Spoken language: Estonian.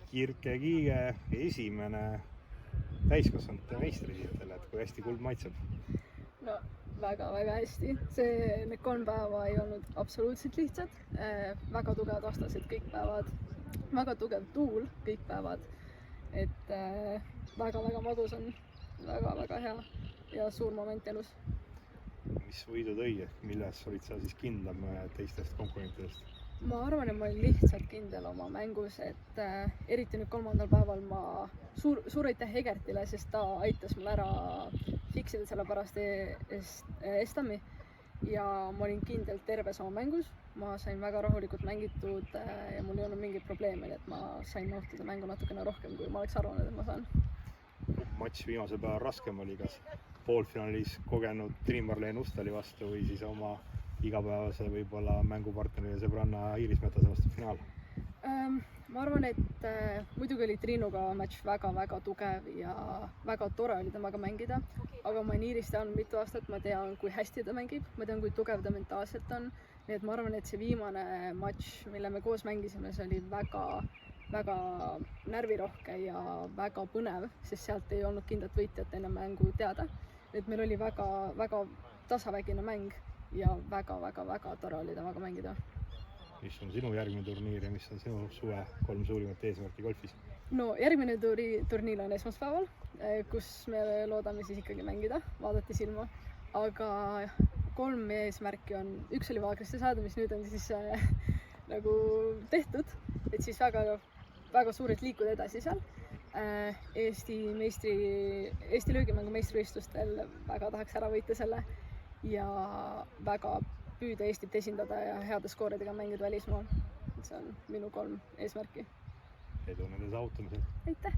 Kirke Kiige esimene täiskasvanute meistritiitel, et kui hästi kuld maitseb? No väga-väga hästi. Need 3 päeva ei olnud absoluutselt lihtsad. Väga tugevad vastased kõik päevad. Väga tugev tuul kõik päevad. Et väga-väga madus on. Väga-väga hea ja suur moment elus. Mis võidu tõi, milles olid sa siis kindlam teistest konkurentidest? Ma arvan, et ma olin lihtsalt kindel oma mängus, et eriti nüüd 3. päeval ma suur aitäh Egertile, sest ta aitas mul ära fiksida selle pärast Estami ja ma olin kindel terves oma mängus. Ma sain väga rahulikult mängitud ja mul ei olnud mingit probleemi, et ma sain nautida mängu natukene rohkem, kui ma oleks arvanud, et ma saan. Matš viimasel päeval raskem oli, kas poolfinaalis kogenud Triin-Marleen Ustali vastu või siis oma igapäevase võib-olla mängupartneri ja sõbranna Iiris Metase vastu finaal? Ma arvan, et muidugi oli Triinuga matš väga-väga tugev ja väga tore oli temaga mängida, aga ma olen Iirist teadnud mitu aastat, ma tean, kui hästi ta mängib, ma tean, kui tugev ta mentaalselt on, nii et ma arvan, et see viimane matš, mille me koos mängisime, see oli väga närvirohke ja väga põnev, sest sealt ei olnud kindlat võitjat enne mängu teada, et meil oli väga tasavägine mäng ja väga tore oli temaga mängida. Mis on sinu järgmine turniir ja mis on sinu suve 3 suurimat eesmärki golfis? No järgmine turniir on esmaspäeval, kus me loodame siis ikkagi mängida, vaadati silma, aga 3 eesmärki on, üks oli vaagrisse saada, mis nüüd on siis nagu tehtud, et siis väga suurelt liikuda edasi seal. Eesti löögimängu meistrivõistlustel väga tahaks ära võita selle ja väga püüda Eestit esindada ja heade skooridega mängida välismaal. See on minu 3 eesmärki. Edu nende saavutamisel. Aitäh!